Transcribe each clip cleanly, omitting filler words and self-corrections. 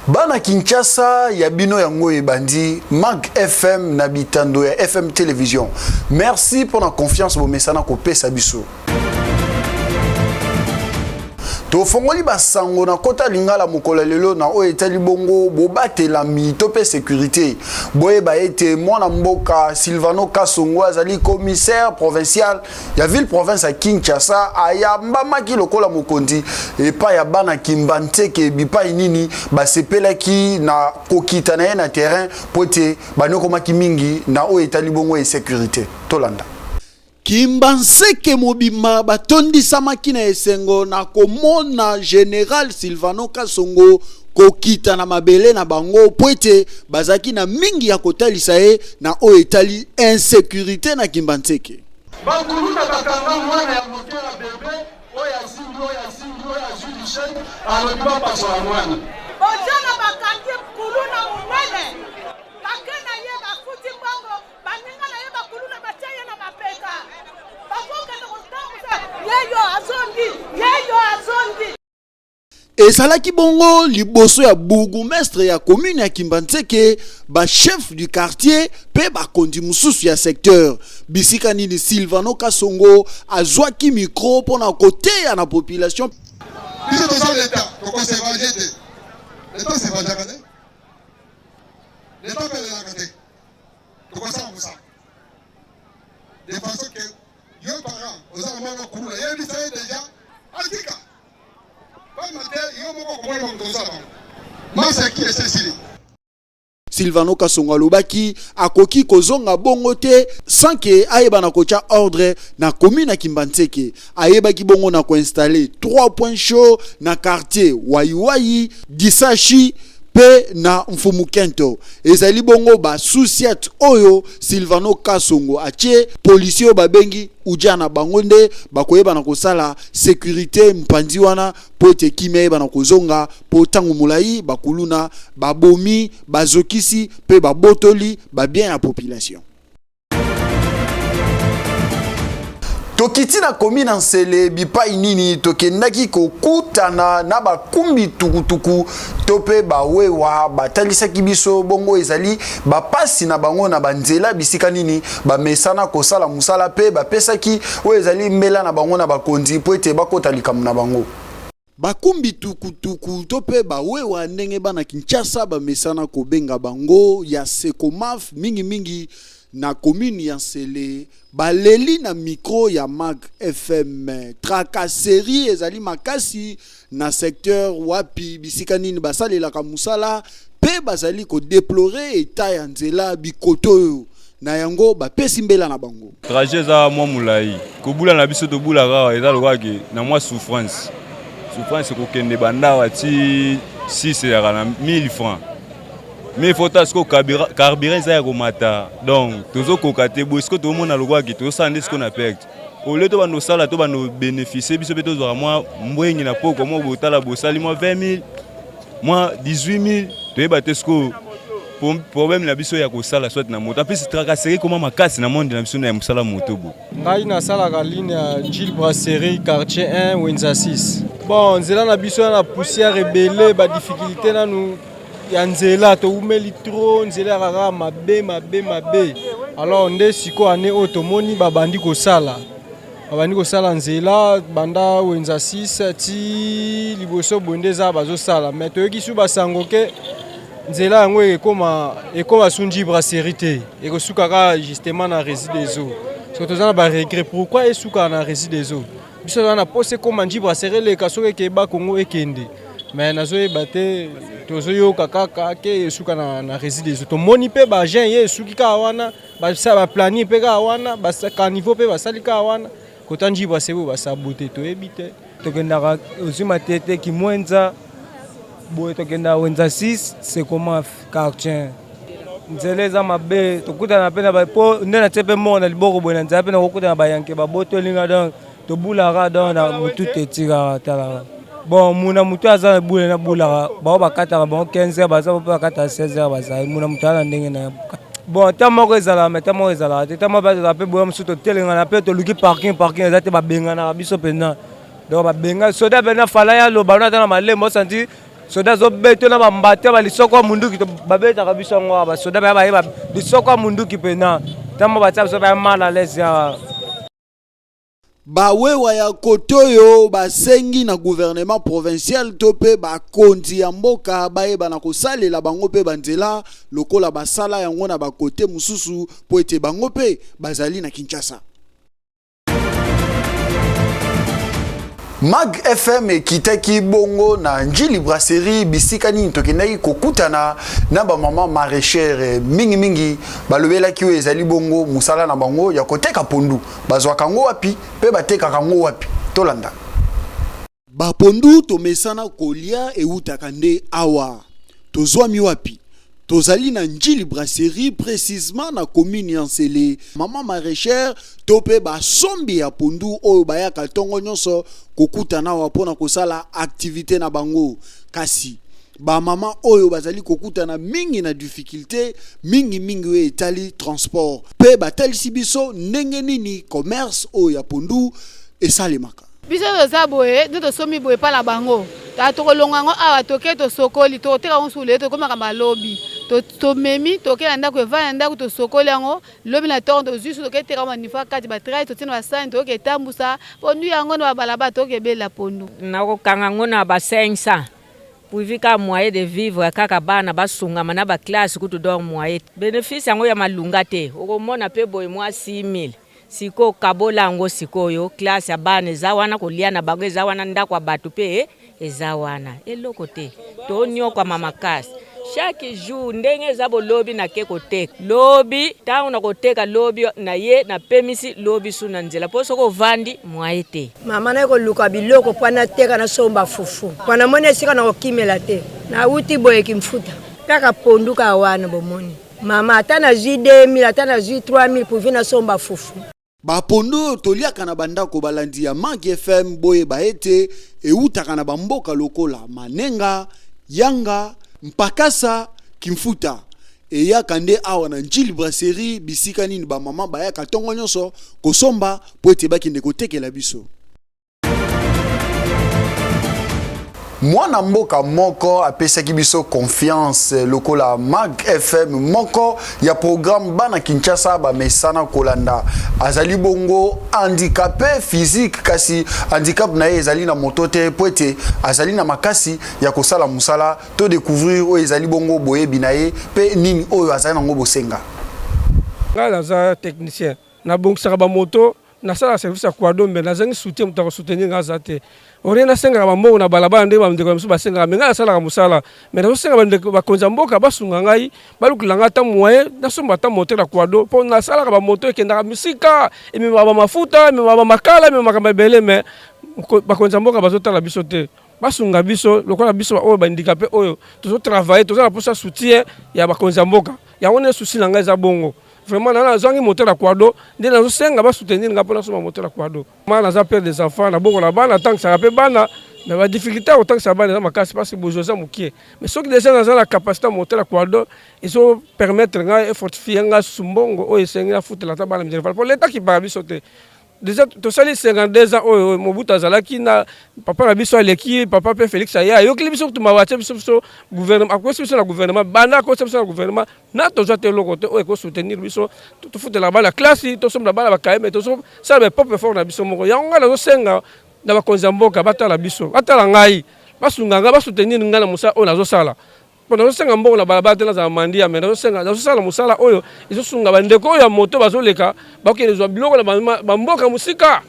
Bana Kinshasa ya bino yango ebandi Mag FM na bitando ya FM Télévision. Merci pour la confiance bo mesana ko pesa biso. To fongoli basango na kota lingala mokolo lelo na o etali bongo bobate la mito pe sécurité. Boye ba ete mwana mboka Silvano Kasongo azali commissaire provincial ya ville province à Kinshasa aya mbamaki lokola mokondi et pa ya bana Kimbanteke bipa nini ba sepelaki na kokita na na terrain pote banoko maki mingi na o etali bongo et sécurité tolanda. Kimbanseke mobima batondisa makina esengo na komona Général Silvano Kasongo kokita na mabele na bango poete bazaki na mingi ya kotalisa e na o etali insécurité na Kimbanseke. Bakulu na bakanga mwana ya mokela bebe oya zingi oya zuli sheni alobiba paso ya mwana. Ojana bakangi kulu na munene bakena ye bafuti mbango baninga na ye bakulu na bachaya na mapeka. Ezalaki bongo liboso ya bourgmestre ya commune ya Kimbanseke ba chef du quartier pe ba kondi mususu ya secteur bisika nini Silvano Kasongo azwaki micro pona côté ya na population. Biso toza l'état to conserver l'état. L'état c'est pas jagade. L'état pele la kate. To konsa musa. De façon que yo parents aux amants kula yebi ça déjà altika. Silvano Kasongo alobaki akoki kozonga bongo te sans que ayeba na kocha ordre na commune na Kimbanseke ayebaki bongo na ko installer 3 points chauds na quartier Waiwai Disashi pe na Mfumukento ezali bongo ba souciat oyo Silvano Kasongo atie policier babengi ujana bangonde bakoyeba na kosala sécurité mpandi wana pote kimeba na kozonga po tangu mulai bakuluna babomi bazokisi pe babotoli ba bien ya population. Tokiti na komi na nsele bipai nini tokendaki kokutana na bakumbi tukutuku tope bawewa batalisaki biso bongo ezali bapasi na bango na banzela bisika nini bamesana kosala musala pe bapesaki o ezali mbela na bango na bakonzi po ete bakota likamu na bango. Bakumbi tukutuku tope bawewa ndenge bana Kinshasa bamesana kobenga bango ya Sekomaf mingi na commune ya Nsele baleli na micro ya Mag FM tracasserie ezali makasi na secteur wapi bisika nini basalelaka musala pe bazali ko déplorer état ya nzela bikoto na yango bapesi mbela na bango. Trajet za mwa mulai kobula na biso tobula kaka eza lokaki na mwa souffrance ko kende bandawa ti 6 ya na 1000 francs. Mais il faut que carburant ça komata donc tozo kokate bo esko to mona lokwa ki to sande ce qu'on appelle au lieu de nos sala to ba no bénéficier biso beto zo moi mbwengi na poko mo botala bosali moi 20000 moi 18000 to yeba tesko problème na biso ya ko sala soit na moto puis tracasserie comment makasi na monde na biso na musala moto bo ngai na sala ka ligne ya Gilles Brasserie quartier 1 Wenza 6 bon nzela na biso na poussière rebelle ba difficulté na nous yanzela to umeli trop nzela kaka mabe alors nde siko ane otomoni babandi kosala nzela banda Wenza 6 ti liboso bondeza bazosala mais toyoki su basango ke nzela yango ekoma sunji brasserie te ekosuka ka justement na résidus des eaux so tozana ba regret pourquoi esuka na résidus des eaux biso na pose koma nji brasserie le kasoke ke ba Kongo ekende mais nazo bate tozo yo kaka ke suka na résidus to moni pe ba gen ye suki ka wana ba sa ba plani pe ka wana ba sa niveau pe ba sali ka wana kotanji ba sebo ba sabote to ebite to kenda uzima tete ki mwenza boye to kenda Wenza 6 c'est comment quartier nzeleza mabe to kutana pena ba po ndena tepe mo na liboko boye nza pena kokutana ba yanke ba boto linga donc to bulaka donc na mutu tetira tala. Bon, muna mutu aza bule na bula ba bakata ba 15h baza ba bakata 16h baza muna mutu ala ndenge na bon tamo ezala metamo ezala tamo ba pe boya musuto telenga na pe to luki parking eza te ba benga na biso pena donc ba benga soda bena fala ya lo bana na malembo santi soda zo beto na bambate ba lisoko munduki to babeta kabisa ngwa soda ba lisoko munduki pena tamo batsa so ba mala lesia bawewa ya kotoyo basengi na gouvernement provincial tope bakonzi ya mboka bayeba na kosalela bango pe banzela lokola basala yango na bakote mususu po ete bango pe bazali na Kinshasa. Mag FM ekitaki bongo na Njili Brasserie bisika nini tokendaki kokutana na ba mama maraîchère mingi balobela ki ezali bongo musala na bango ya koteka pondu bazwa kango wapi pe bateka kango wapi tolanda ba pondu to mesana kolia eutaka nde awa tozwa mi wapi tozali na Njili Brasserie précisément na commune Yansele mama maraîchère tope ba sombi ya pondu oyo bayaka tongo nyonso kokutana wapona kosala activité na bango kasi ba mama oyo bazali kokutana mingi na difficulté mingi we etali transport pe batalisi biso ndenge nini commerce oyo ya pondu esalemaka biso za boye nto somi boye pa la bango ta to longango awa toke to sokoli to teka on sule to komaka malobi to memi to ke anda ko va anda ko to sokoli yango lobi na to juste to ke teka manifa kati ba trai to tina ba san to ke tambusa pondu yango na balaba to ke bela pondu na ko kanga ngona ba 500 pour vivre moyen de vivre kaka bana basunga mana ba classe kutu dor moyen bénéfice yango ya malunga te okomona pe boye moi 6000 siko kabola ngo sikoyo classe ya bana eza wana kolia na bango eza wana ndako batu pe eza wana eloko te to nyokwa mama kasi chaque jour ndenge eza bolobi na ke koteka lobi tango na koteka lobi na ye na pemisi lobi suna nzela po soko vandi mwaye te mama na ko luka biloko pana teka na somba fufu pana mone sika na kokimela te na uti boye kimfuta kaka ponduka wana bomoni mama atana ji 2000 atana ji 3000 pour vina somba fufu bapondo toliaka na bandako balandi ya Mag FM boye baete eutaka na bamboka lokola Manenga, Yanga, Mpakasa, Kimfuta. Eyaka nde awa na Njili Brasserie bisika nini ba mama bayaka tongo nyonso kosomba po ete bakende kotekela biso. Mwana mboka moko apesaki biso confiance lokola Mag FM moko ya programme bana Kinshasa ba mesana kolanda azali bongo handicapé physique kasi handicap na ye ezali na motote poete azali na makasi ya kosala musala to découvrir o ezali bongo boyebi na ye pe nini oyo azali nango bosenga ngala za technicien na bongisa ba moto na sala service kwa dombe na zangi soutien mutako soutenir ngaza te orena senga ba mbongo na balabala nde ba ndeko mso basenga menga sala ka musala mais na senga ba ndeko bakonza mboka basunga ngai balukulanga ta moyen na somba ta moteur la kwado po na sala ka ba moto ekenda musika emi ba mafuta emi ba makala emi makamba bele mais bakonza mboka bazotala biso te basunga biso lokola biso oyo ba handicapé oyo tozo travailler tozo na posa soutien ya bakonza mboka ya wona souci na ngai za bongo vraiment na zangi moteur la kwado nde na senga ba soutenir nga pona soma moteur la kwado mana za père des enfants na bongo la bana tant que ça rappelle bana mais la difficulté autant que ça bana ma casse parce que bozoza mukie mais ceux qui déjà dans la capacité moteur la kwado ils ont permettre nga et fortifier nga sumbongo o esenga futa la tabana mjere pour l'état qui ba bisote déjà to sali 52 ans o mobuta zalaki na papa na biso aleki papa pe Félix aya yo kli biso tuma wache biso gouvernement akosi biso na gouvernement bana akosi biso na gouvernement na to zote loko te o ko soutenir biso to futa la bala classe to somba bala ba kaime to so ça me pop fort na biso moko ya ngala zo senga na ba konzamboka batala biso batala ngai basunga nga ba soutenir nga na musa o na zo sala pona zo senga mbongo na balabala te na za mandia mais na zo senga na zo sala musala oyo izo sunga bandeko ya moto bazoleka bakelezwa biloko na bamboka musika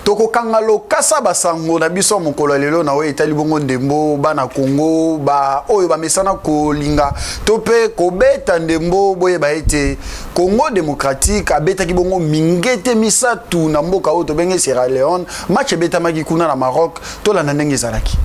toko kangalo kasa basango na biso mokolo lelo na oyo etali bongo ndembo bana Congo ba oyo ba mesana kolinga tope kobeta ndembo boye ba ete Congo démocratique abeta ki bongo mingete misatu na mboka oyo to benge Sierra Leone match beta maki kuna na Maroc to la ndenge zalaki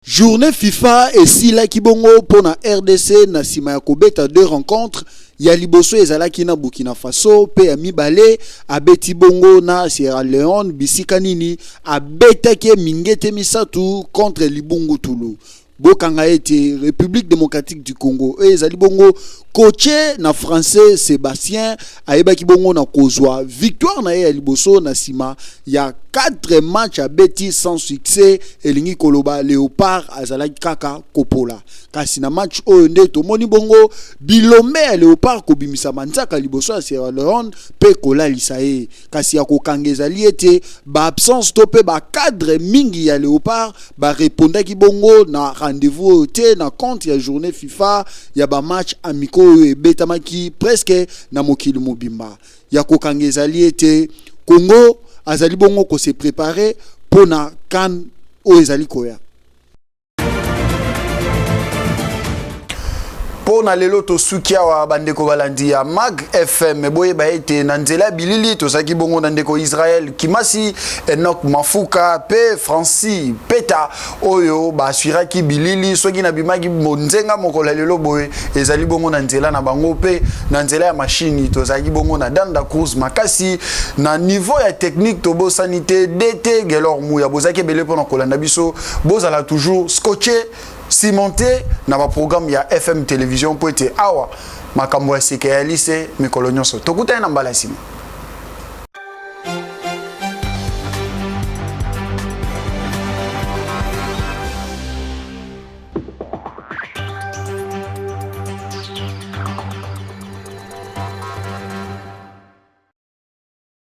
Journée FIFA et sila kibongo pona RDC na sima ya kobeta deux rencontres ya liboso ezalaki na Burkina Faso pe ya mibale abeti bongo na Sierra Leone bisika nini abeta ke mingete misatu contre Libungu Tulu bokanga ete République démocratique du Congo ezali bongo coaché na français Sébastien ayebaki bongo na kozwa victoire na ya liboso na sima ya 4 matchs à beti sans succès elingi koloba Léopard azalaki kaka kopola kasi na match oyo nde tomoni bongo bilombe ya Léopard kobimisa manzaka liboso ya Sierra Leone pe kolalisa ye kasi ya kokangeza liete ba absence to pe ba cadre mingi ya Léopard ba répondaki bongo na rendez-vous te na compte ya journée FIFA ya ba match amicaux oyo betamaki presque na mokili mobimba ya kokangeza liete Congo azali bongo ko se préparer pour na CAN o ezali koya. Pona lelo to sukia wa bandeko balandi ya Mag FM boye ba ete na nzela bilili to saki bongo na ndeko Israël Kimasi Enoch Mafuka pe Francis Peta oyo ba assuraki ki bilili soki na bimaki monzenga mokola lelo boye ezali bongo na nzela na bango pe na nzela ya machine to saki bongo na Danda Cruz makasi na niveau ya technique to bo sanité DT Gelor Mouya bozaki belé pona kolanda biso bozala toujours scotché cimenté na ba programme ya FM télévision pour être awa makambo ya sike ya lycée mikolo nyonso tokuta na mbala sima.